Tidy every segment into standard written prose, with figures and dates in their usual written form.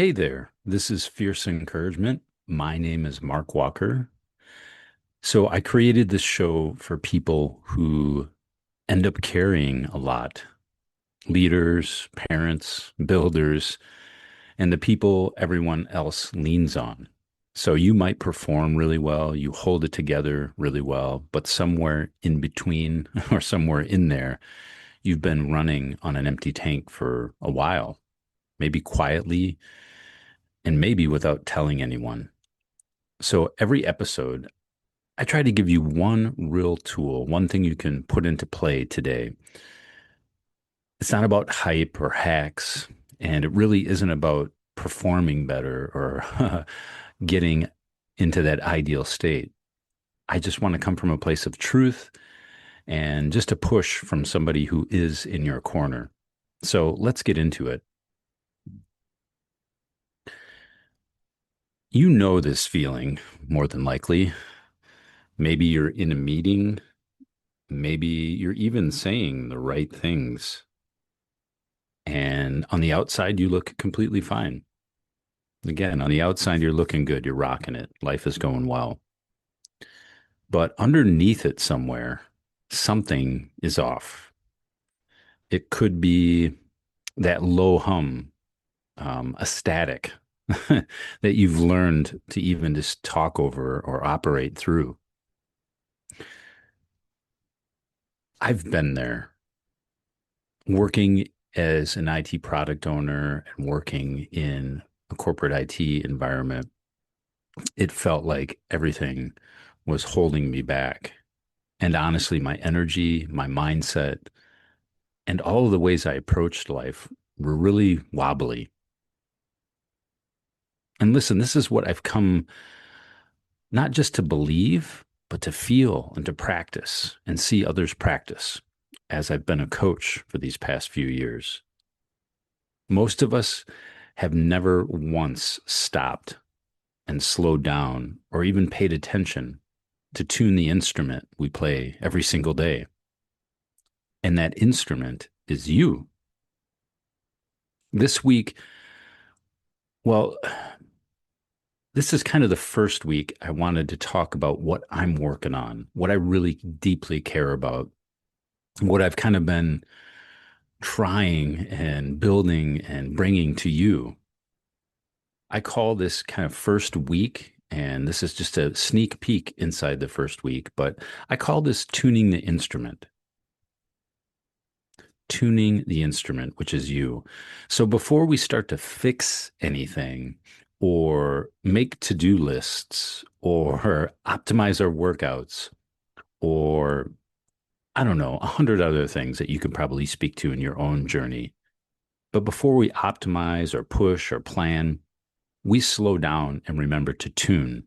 Hey there, this is Fierce Encouragement. My name is Mark Walker. So I created this show for people who end up carrying a lot, leaders, parents, builders, and the people everyone else leans on. So you might perform really well, you hold it together really well, but somewhere in between or somewhere in there, you've been running on an empty tank for a while, maybe quietly and maybe without telling anyone. So every episode, I try to give you one real tool, one thing you can put into play today. It's not about hype or hacks, and it really isn't about performing better or getting into that ideal state. I just want to come from a place of truth and just a push from somebody who is in your corner. So let's get into it. You know this feeling more than likely. Maybe you're in a meeting. Maybe you're even saying the right things. And on the outside, you look completely fine. Again, on the outside, you're looking good. You're rocking it. Life is going well. But underneath it somewhere, something is off. It could be that low hum, a static that you've learned to even just talk over or operate through. I've been there working as an IT product owner and working in a corporate IT environment. It felt like everything was holding me back. And honestly, my energy, my mindset, and all of the ways I approached life were really wobbly. And listen, this is what I've come not just to believe, but to feel and to practice and see others practice as I've been a coach for these past few years. Most of us have never once stopped and slowed down or even paid attention to tune the instrument we play every single day. And that instrument is you. This week, well, this is kind of the first week I wanted to talk about what I'm working on, what I really deeply care about, what I've kind of been trying and building and bringing to you. I call this kind of first week, and this is just a sneak peek inside the first week, but I call this tuning the instrument. Tuning the instrument, which is you. So before we start to fix anything or make to-do lists or optimize our workouts or I don't know, 100 other things that you could probably speak to in your own journey. But before we optimize or push or plan, we slow down and remember to tune.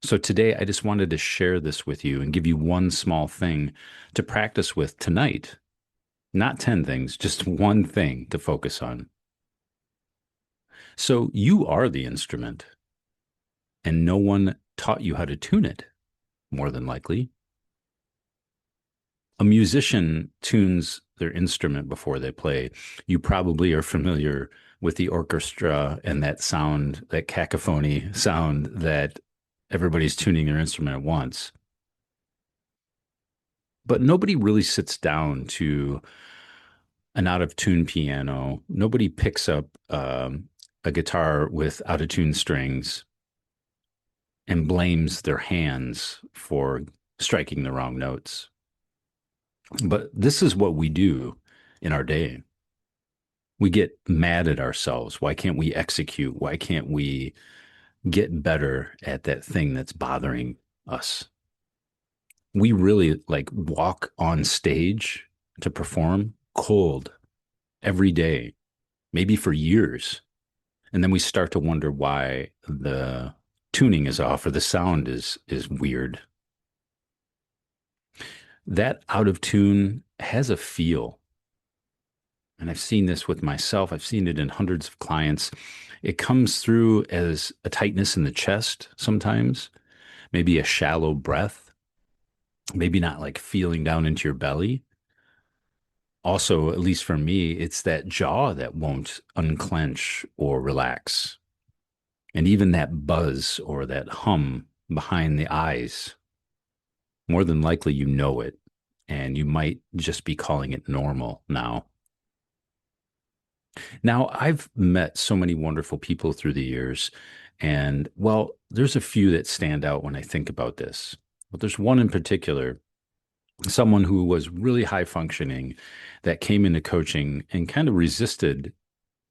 So today, I just wanted to share this with you and give you one small thing to practice with tonight. Not 10 things, just one thing to focus on. So you are the instrument, and no one taught you how to tune it, more than likely. A musician tunes their instrument before they play. You probably are familiar with the orchestra and that sound, that cacophony sound that everybody's tuning their instrument at once. But nobody really sits down to an out of tune piano. Nobody picks up a guitar with out of tune strings and blames their hands for striking the wrong notes. But this is what we do in our day. We get mad at ourselves. Why can't we execute? Why can't we get better at that thing that's bothering us? We really like walk on stage to perform cold every day, maybe for years. And then we start to wonder why the tuning is off or the sound is weird. That out of tune has a feel. And I've seen this with myself. I've seen it in hundreds of clients. It comes through as a tightness in the chest sometimes, maybe a shallow breath, maybe not like feeling down into your belly. Also, at least for me, it's that jaw that won't unclench or relax. And even that buzz or that hum behind the eyes, more than likely you know it. And you might just be calling it normal now. Now, I've met so many wonderful people through the years. And well, there's a few that stand out when I think about this. But there's one in particular, someone who was really high functioning that came into coaching and kind of resisted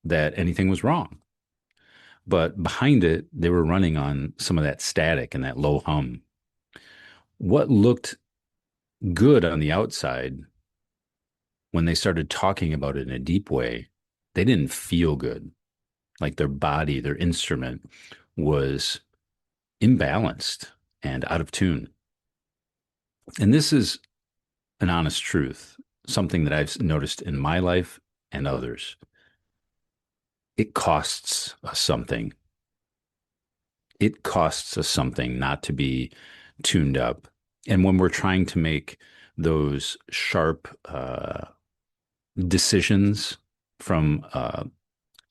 that anything was wrong. But behind it, they were running on some of that static and that low hum. What looked good on the outside when they started talking about it in a deep way, they didn't feel good. Like their body, their instrument was imbalanced and out of tune. And this is an honest truth, something that I've noticed in my life and others. It costs us something. It costs us something not to be tuned up. And when we're trying to make those sharp decisions from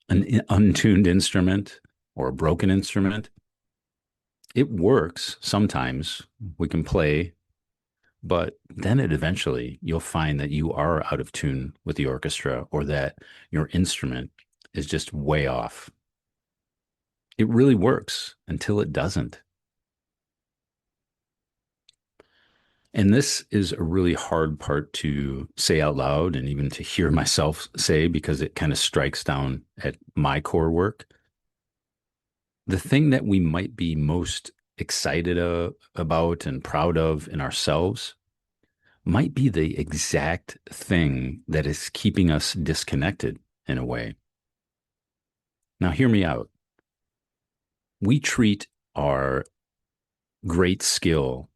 an untuned instrument or a broken instrument, it works sometimes. We can play, but then it eventually you'll find that you are out of tune with the orchestra or that your instrument is just way off. It really works until it doesn't. And this is a really hard part to say out loud and even to hear myself say because it kind of strikes down at my core work. The thing that we might be most excited about and proud of in ourselves might be the exact thing that is keeping us disconnected in a way. Now, hear me out. We treat our great skill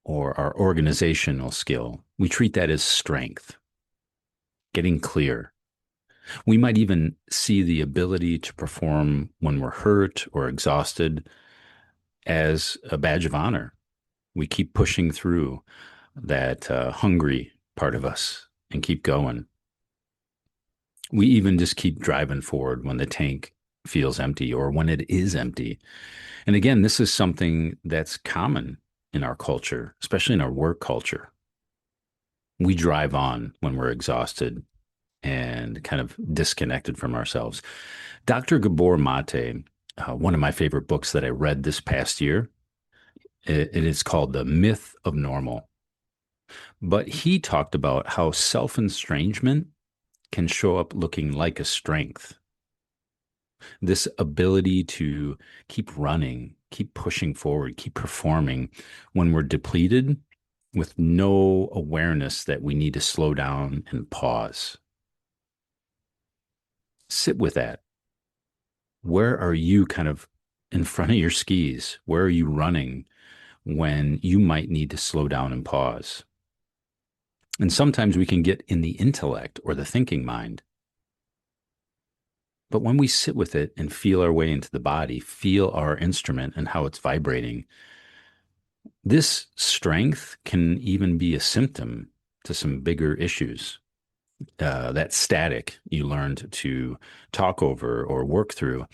or our organizational skill, we treat that as strength, getting clear. We might even see the ability to perform when we're hurt or exhausted as a badge of honor. We keep pushing through that hungry part of us and keep going. We even just keep driving forward when the tank feels empty or when it is empty. And again, this is something that's common in our culture, especially in our work culture. We drive on when we're exhausted and kind of disconnected from ourselves. Dr. Gabor Mate, one of my favorite books that I read this past year, it is called The Myth of Normal. But he talked about how self-estrangement can show up looking like a strength. This ability to keep running, keep pushing forward, keep performing when we're depleted with no awareness that we need to slow down and pause. Sit with that. Where are you kind of in front of your skis? Where are you running when you might need to slow down and pause? And sometimes we can get in the intellect or the thinking mind. But when we sit with it and feel our way into the body, feel our instrument and how it's vibrating, this strength can even be a symptom to some bigger issues. That static you learned to talk over or work through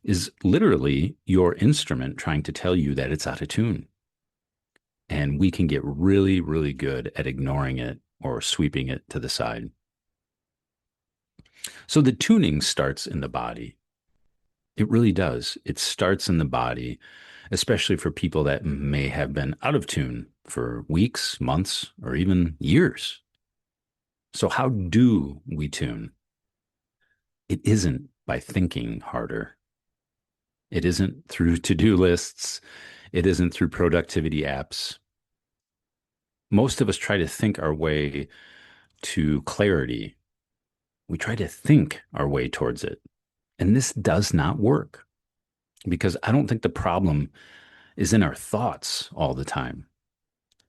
is literally your instrument trying to tell you that it's out of tune. And we can get really, really good at ignoring it or sweeping it to the side. So the tuning starts in the body. It really does. It starts in the body, especially for people that may have been out of tune for weeks, months, or even years. So, how do we tune? It isn't by thinking harder. It isn't through to-do lists. It isn't through productivity apps. Most of us try to think our way to clarity. We try to think our way towards it. And this does not work because I don't think the problem is in our thoughts all the time.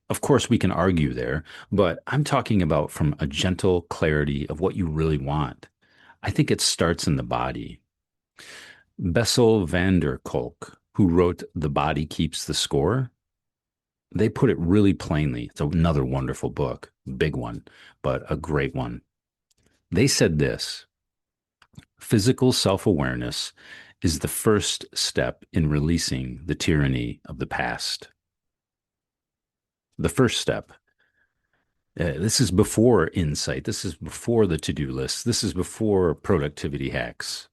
Of course, we can argue there, but I'm talking about from a gentle clarity of what you really want. I think it starts in the body. Bessel van der Kolk, who wrote The Body Keeps the Score, They put it really plainly. It's another wonderful book, big one, but a great one. They said this: physical self awareness is the first step in releasing the tyranny of the past. The first step. This is before insight. This is before the to do list. This is before productivity hacks.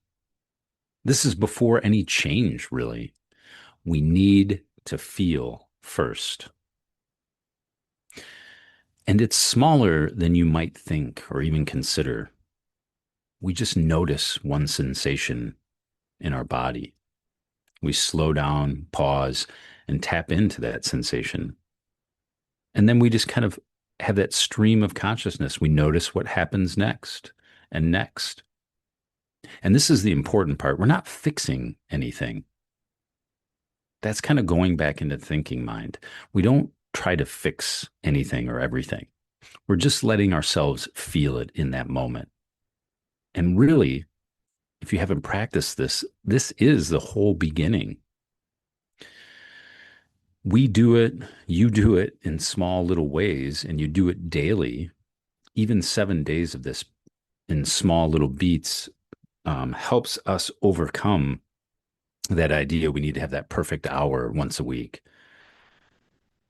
This is before any change, really. We need to feel first. And it's smaller than you might think or even consider. We just notice one sensation in our body. We slow down, pause, and tap into that sensation. And then we just kind of have that stream of consciousness. We notice what happens next and next. And this is the important part. We're not fixing anything. That's kind of going back into thinking mind. We don't try to fix anything or everything. We're just letting ourselves feel it in that moment. And really, if you haven't practiced this, this is the whole beginning. We do it, you do it in small little ways, and you do it daily. Even 7 days of this in small little beats helps us overcome that idea we need to have that perfect hour once a week.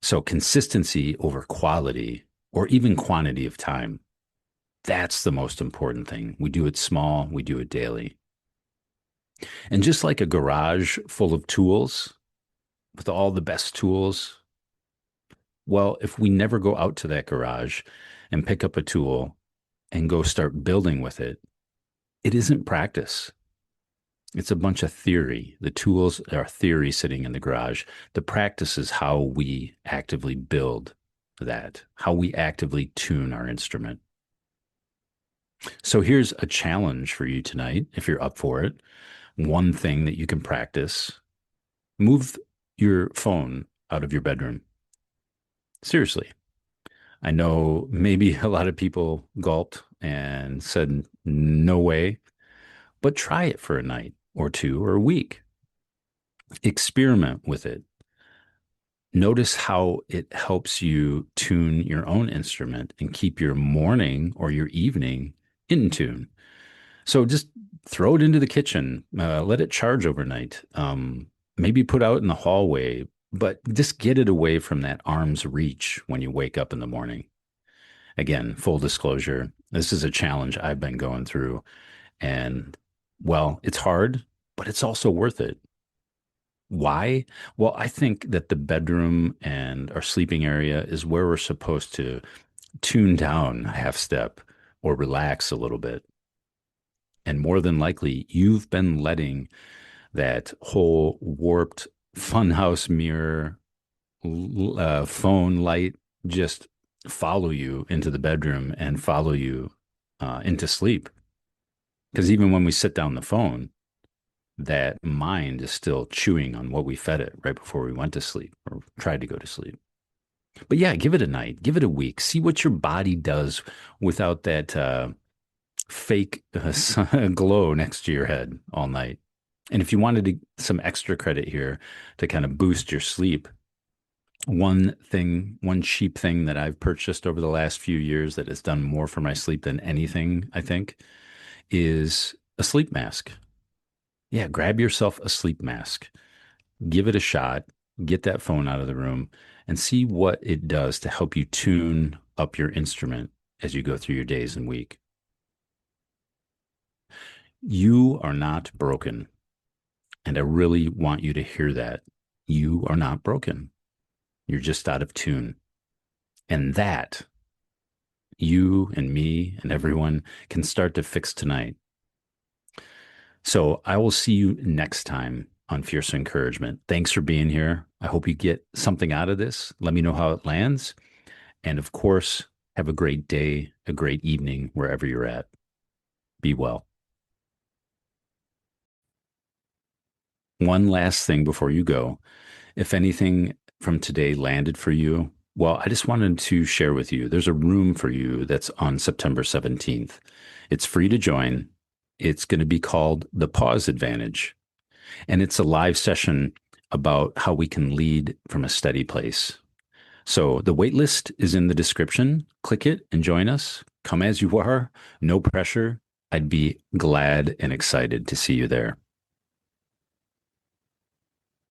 So consistency over quality or even quantity of time. That's the most important thing. We do it small, we do it daily. And just like a garage full of tools, with all the best tools, well, if we never go out to that garage and pick up a tool and go start building with it, it isn't practice. It's a bunch of theory. The tools are theory sitting in the garage. The practice is how we actively build that, how we actively tune our instrument. So here's a challenge for you tonight, if you're up for it. One thing that you can practice: move your phone out of your bedroom. Seriously. I know maybe a lot of people gulped and said, no way, but try it for a night or two or a week. Experiment with it. Notice how it helps you tune your own instrument and keep your morning or your evening in tune. So just throw it into the kitchen, let it charge overnight. Maybe put out in the hallway, but just get it away from that arm's reach when you wake up in the morning. Again, full disclosure, this is a challenge I've been going through. And well, it's hard, but it's also worth it. Why? Well, I think that the bedroom and our sleeping area is where we're supposed to tune down a half step or relax a little bit. And more than likely, you've been letting that whole warped funhouse mirror phone light just follow you into the bedroom and follow you into sleep. Because even when we sit down the phone, that mind is still chewing on what we fed it right before we went to sleep or tried to go to sleep. But yeah, give it a night, give it a week, see what your body does without that fake glow next to your head all night. And if you wanted some extra credit here to kind of boost your sleep, one cheap thing that I've purchased over the last few years that has done more for my sleep than anything, I think, is a sleep mask. Yeah, grab yourself a sleep mask, give it a shot, get that phone out of the room, and see what it does to help you tune up your instrument as you go through your days and week. You are not broken. And I really want you to hear that. You are not broken. You're just out of tune. And that you and me and everyone can start to fix tonight. So I will see you next time on Fierce Encouragement. Thanks for being here. I hope you get something out of this. Let me know how it lands. And of course, have a great day, a great evening, wherever you're at. Be well. One last thing before you go. If anything from today landed for you, well, I just wanted to share with you, there's a room for you that's on September 17th. It's free to join. It's going to be called The Pause Advantage. And it's a live session about how we can lead from a steady place. So the wait list is in the description. Click it and join us. Come as you are, no pressure. I'd be glad and excited to see you there.